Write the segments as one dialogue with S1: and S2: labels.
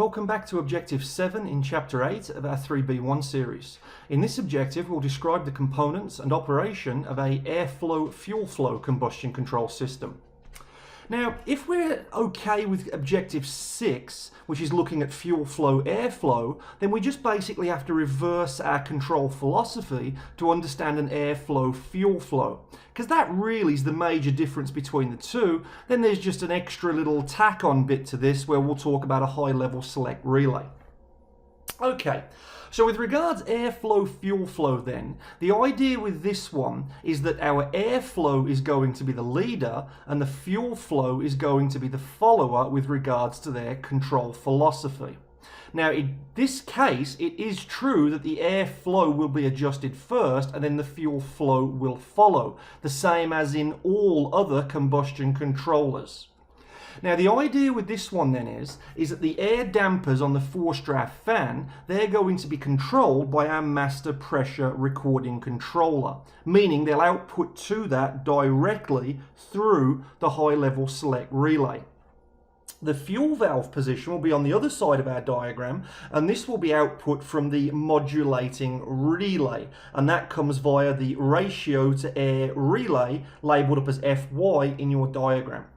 S1: Welcome back to Objective 7 in Chapter 8 of our 3B1 series. In this objective, we'll describe the components and operation of a airflow fuel flow combustion control system. Now, if we're okay with Objective 6, which is looking at fuel flow, airflow, then we just basically have to reverse our control philosophy to understand an airflow fuel flow. Because that really is the major difference between the two. Then there's just an extra little tack-on bit to this where we'll talk about a high-level select relay. Okay, so with regards airflow fuel flow then, the idea with this one is that our airflow is going to be the leader and the fuel flow is going to be the follower with regards to their control philosophy. Now in this case, it is true that the airflow will be adjusted first and then the fuel flow will follow, the same as in all other combustion controllers. Now the idea with this one then is that the air dampers on the forced draft fan, they're going to be controlled by our master pressure recording controller, meaning they'll output to that directly through the high level select relay. The fuel valve position will be on the other side of our diagram, and this will be output from the modulating relay, and that comes via the ratio to air relay labelled up as FY in your diagram.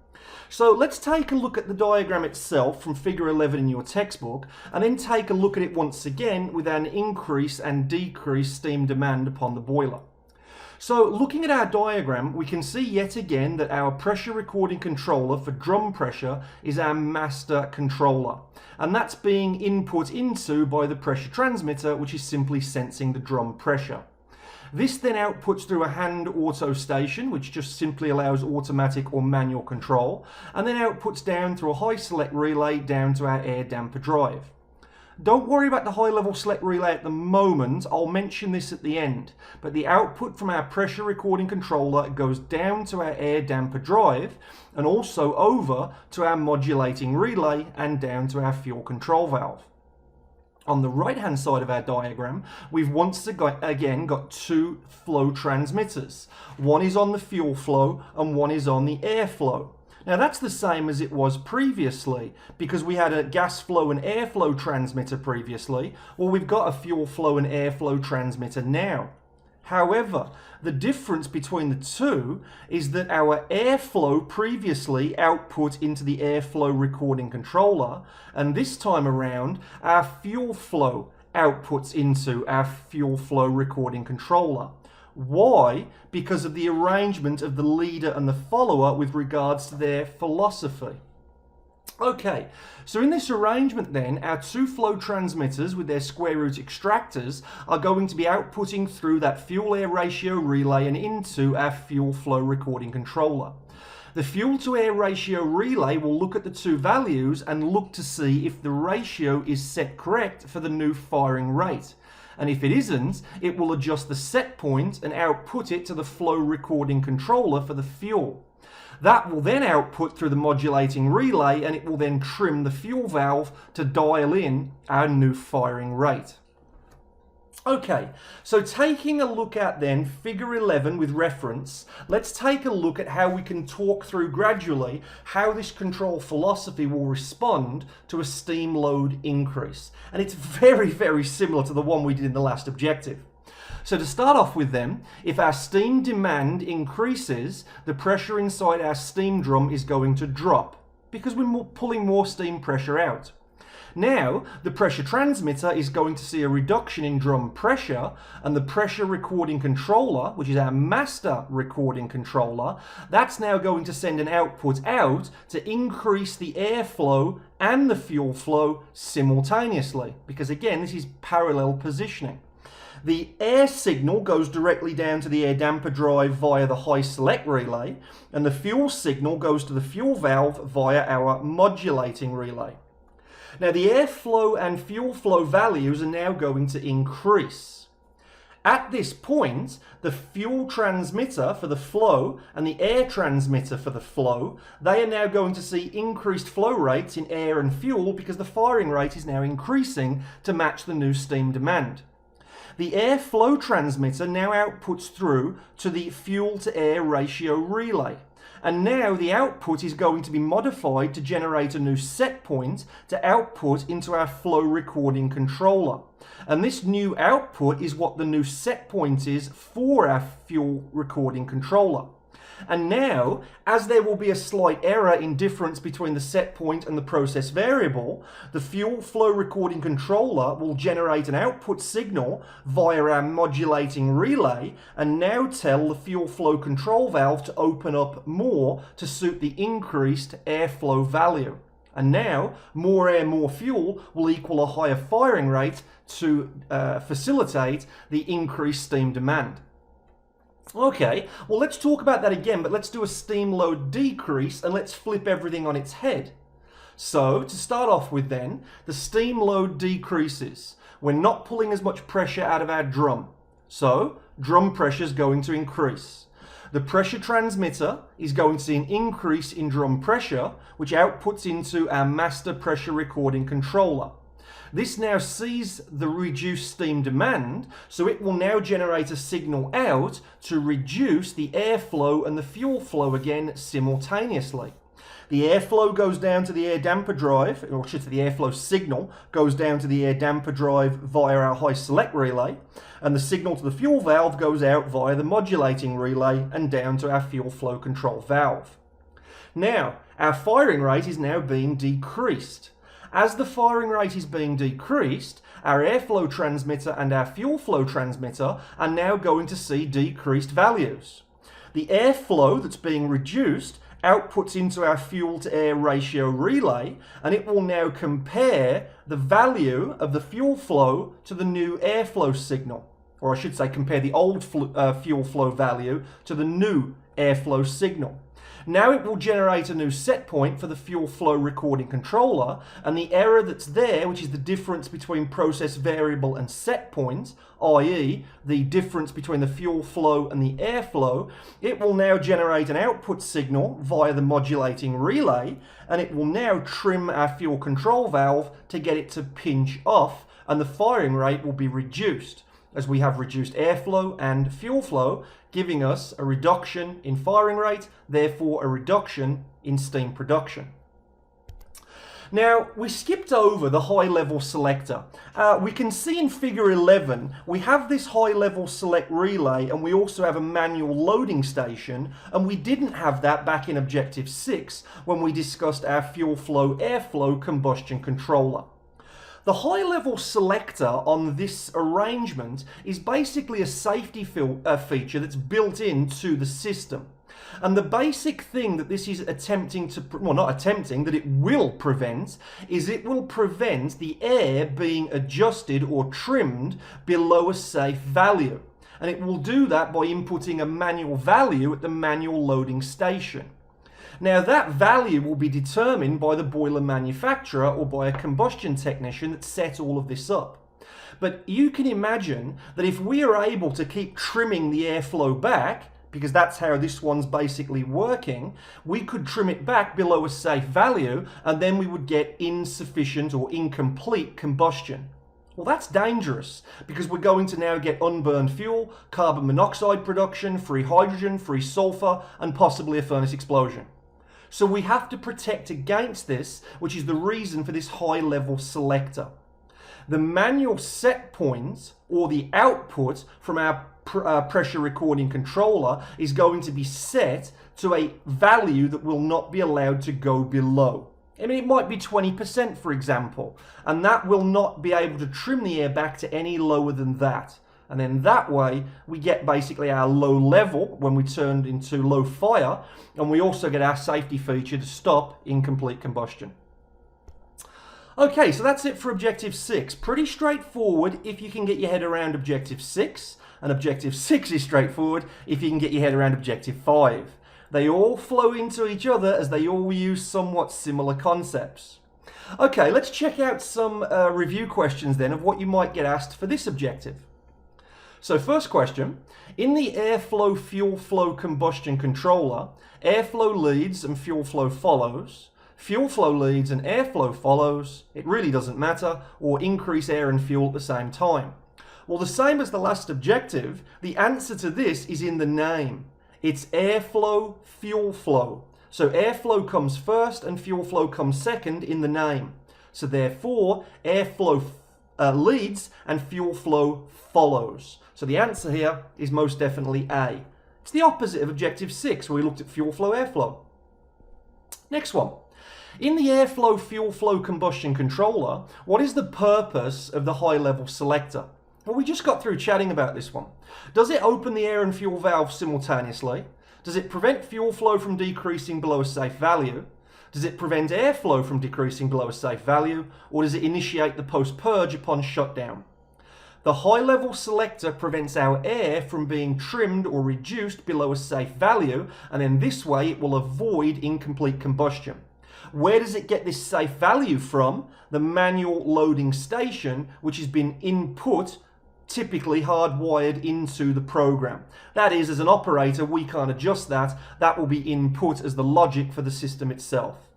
S1: So let's take a look at the diagram itself from figure 11 in your textbook, and then take a look at it once again with an increase and decrease steam demand upon the boiler. So looking at our diagram, we can see yet again that our pressure recording controller for drum pressure is our master controller, and that's being input into by the pressure transmitter, which is simply sensing the drum pressure. This then outputs through a hand auto station, which just simply allows automatic or manual control, and then outputs down through a high select relay down to our air damper drive. Don't worry about the high level select relay at the moment, I'll mention this at the end, but the output from our pressure recording controller goes down to our air damper drive and also over to our modulating relay and down to our fuel control valve. On the right hand side of our diagram, we've once again got two flow transmitters. One is on the fuel flow and one is on the airflow. Now that's the same as it was previously, because we had a gas flow and airflow transmitter previously. Well, we've got a fuel flow and airflow transmitter now. However, the difference between the two is that our airflow previously output into the airflow recording controller, and this time around our fuel flow outputs into our fuel flow recording controller. Why? Because of the arrangement of the leader and the follower with regards to their philosophy. Okay, so in this arrangement then, our two flow transmitters with their square root extractors are going to be outputting through that fuel-air ratio relay and into our fuel flow recording controller. The fuel to air ratio relay will look at the two values and look to see if the ratio is set correct for the new firing rate. And if it isn't, it will adjust the set point and output it to the flow recording controller for the fuel. That will then output through the modulating relay, and it will then trim the fuel valve to dial in our new firing rate. Okay, so taking a look at then figure 11 with reference, let's take a look at how we can talk through gradually how this control philosophy will respond to a steam load increase. And it's very, very similar to the one we did in the last objective. So to start off with then, if our steam demand increases, the pressure inside our steam drum is going to drop because we're pulling more steam pressure out. Now, the pressure transmitter is going to see a reduction in drum pressure, and the pressure recording controller, which is our master recording controller, that's now going to send an output out to increase the airflow and the fuel flow simultaneously, because again, this is parallel positioning. The air signal goes directly down to the air damper drive via the high select relay, and the fuel signal goes to the fuel valve via our modulating relay. Now the airflow and fuel flow values are now going to increase. At this point, the fuel transmitter for the flow and the air transmitter for the flow, they are now going to see increased flow rates in air and fuel because the firing rate is now increasing to match the new steam demand. The airflow transmitter now outputs through to the fuel to air ratio relay. And now the output is going to be modified to generate a new set point to output into our flow recording controller. And this new output is what the new set point is for our fuel recording controller. And now, as there will be a slight error in difference between the set point and the process variable, the fuel flow recording controller will generate an output signal via our modulating relay and now tell the fuel flow control valve to open up more to suit the increased airflow value. And now, more air, more fuel will equal a higher firing rate to facilitate the increased steam demand. Okay, well let's talk about that again, but let's do a steam load decrease and let's flip everything on its head. So, to start off with then, the steam load decreases. We're not pulling as much pressure out of our drum. So, drum pressure is going to increase. The pressure transmitter is going to see an increase in drum pressure, which outputs into our master pressure recording controller. This now sees the reduced steam demand, so it will now generate a signal out to reduce the airflow and the fuel flow again simultaneously. The airflow goes down to the air damper drive, or should say the airflow signal goes down to the air damper drive via our high select relay, and the signal to the fuel valve goes out via the modulating relay and down to our fuel flow control valve. Now, our firing rate is now being decreased. As the firing rate is being decreased, our airflow transmitter and our fuel flow transmitter are now going to see decreased values. The airflow that's being reduced outputs into our fuel to air ratio relay, and it will now compare the value of the fuel flow to the new airflow signal. Or I should say compare the old fuel flow value to the new airflow signal. Now it will generate a new set point for the fuel flow recording controller, and the error that's there, which is the difference between process variable and set point, i.e. the difference between the fuel flow and the airflow, it will now generate an output signal via the modulating relay, and it will now trim our fuel control valve to get it to pinch off, and the firing rate will be reduced, as we have reduced airflow and fuel flow, giving us a reduction in firing rate, therefore a reduction in steam production. Now, we skipped over the high-level selector. We can see in figure 11, we have this high-level select relay, and we also have a manual loading station, and we didn't have that back in Objective 6 when we discussed our fuel flow airflow combustion controller. The high-level selector on this arrangement is basically a safety feature that's built into the system. And the basic thing that this is attempting to, well, not attempting, that it will prevent, is it will prevent the air being adjusted or trimmed below a safe value. And it will do that by inputting a manual value at the manual loading station. Now that value will be determined by the boiler manufacturer or by a combustion technician that set all of this up. But you can imagine that if we are able to keep trimming the airflow back, because that's how this one's basically working, we could trim it back below a safe value and then we would get insufficient or incomplete combustion. Well, that's dangerous because we're going to now get unburned fuel, carbon monoxide production, free hydrogen, free sulfur, and possibly a furnace explosion. So we have to protect against this, which is the reason for this high-level selector. The manual set point, or the output from our pressure recording controller, is going to be set to a value that will not be allowed to go below. I mean, it might be 20%, for example, and that will not be able to trim the air back to any lower than that. And then that way, we get basically our low level when we turn into low fire, and we also get our safety feature to stop incomplete combustion. Okay, so that's it for Objective 6. Pretty straightforward if you can get your head around Objective 6, and Objective 6 is straightforward if you can get your head around Objective 5. They all flow into each other as they all use somewhat similar concepts. Okay, let's check out some review questions then of what you might get asked for this objective. So first question, in the airflow fuel flow combustion controller, airflow leads and fuel flow follows, fuel flow leads and airflow follows, it really doesn't matter, or increase air and fuel at the same time. Well, the same as the last objective, the answer to this is in the name. It's airflow, fuel flow. So airflow comes first and fuel flow comes second in the name. So therefore, airflow leads and fuel flow follows. So the answer here is most definitely A. It's the opposite of objective 6 where we looked at fuel flow, airflow. Next one. In the airflow fuel flow combustion controller, what is the purpose of the high level selector? Well, we just got through chatting about this one. Does it open the air and fuel valve simultaneously? Does it prevent fuel flow from decreasing below a safe value? Does it prevent airflow from decreasing below a safe value? Or does it initiate the post-purge upon shutdown? The high-level selector prevents our air from being trimmed or reduced below a safe value, and in this way it will avoid incomplete combustion. Where does it get this safe value from? The manual loading station, which has been input, typically hardwired into the program. That is, as an operator, we can't adjust that. That will be input as the logic for the system itself.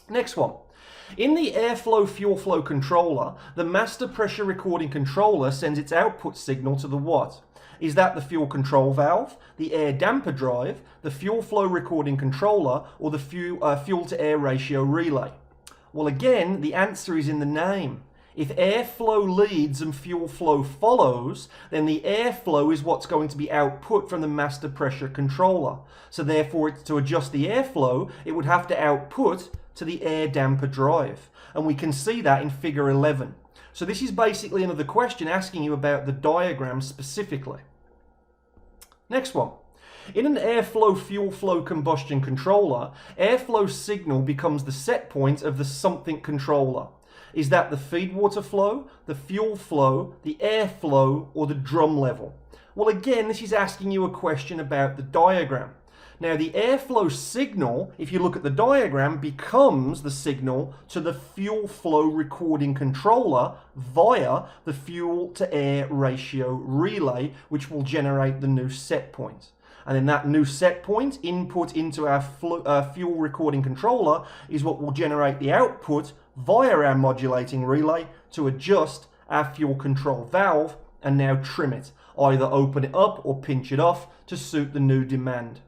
S1: Next one. In the airflow fuel flow controller, the master pressure recording controller sends its output signal to the what? Is that the fuel control valve, the air damper drive, the fuel flow recording controller, or the fuel to air ratio relay? Well, again, the answer is in the name. If airflow leads and fuel flow follows, then the airflow is what's going to be output from the master pressure controller. So therefore, to adjust the airflow, it would have to output to the air damper drive. And we can see that in figure 11. So this is basically another question asking you about the diagram specifically. Next one. In an airflow fuel flow combustion controller, airflow signal becomes the set point of the something controller. Is that the feed water flow, the fuel flow, the airflow, or the drum level? Well, again, this is asking you a question about the diagram. Now, the airflow signal, if you look at the diagram, becomes the signal to the fuel flow recording controller via the fuel to air ratio relay, which will generate the new set point. And then that new set point input into our fuel recording controller is what will generate the output via our modulating relay to adjust our fuel control valve and now trim it, either open it up or pinch it off to suit the new demand.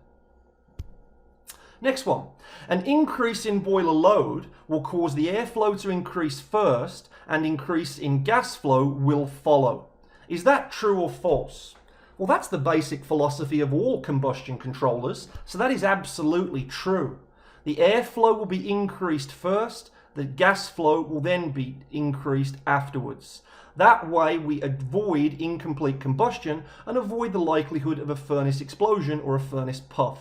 S1: Next one. An increase in boiler load will cause the airflow to increase first and increase in gas flow will follow. Is that true or false? Well, that's the basic philosophy of all combustion controllers, so that is absolutely true. The airflow will be increased first, the gas flow will then be increased afterwards. That way we avoid incomplete combustion and avoid the likelihood of a furnace explosion or a furnace puff.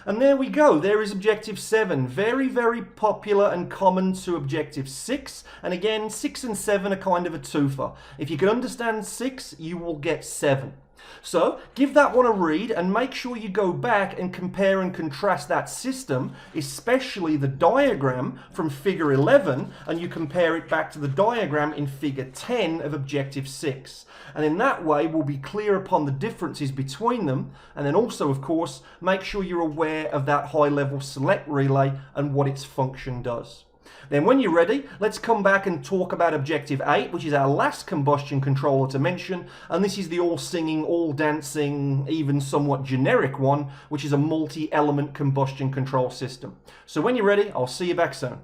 S1: And there we go, there is objective 7, very, very popular and common to objective 6. And again, 6 and 7 are kind of a twofer. If you can understand 6, you will get 7. So give that one a read and make sure you go back and compare and contrast that system, especially the diagram from figure 11, and you compare it back to the diagram in figure 10 of objective 6. And in that way we'll be clear upon the differences between them, and then also, of course, make sure you're aware of that high-level select relay and what its function does. Then when you're ready, let's come back and talk about objective 8, which is our last combustion controller to mention, and this is the all-singing, all-dancing, even somewhat generic one, which is a multi-element combustion control system. So when you're ready, I'll see you back soon.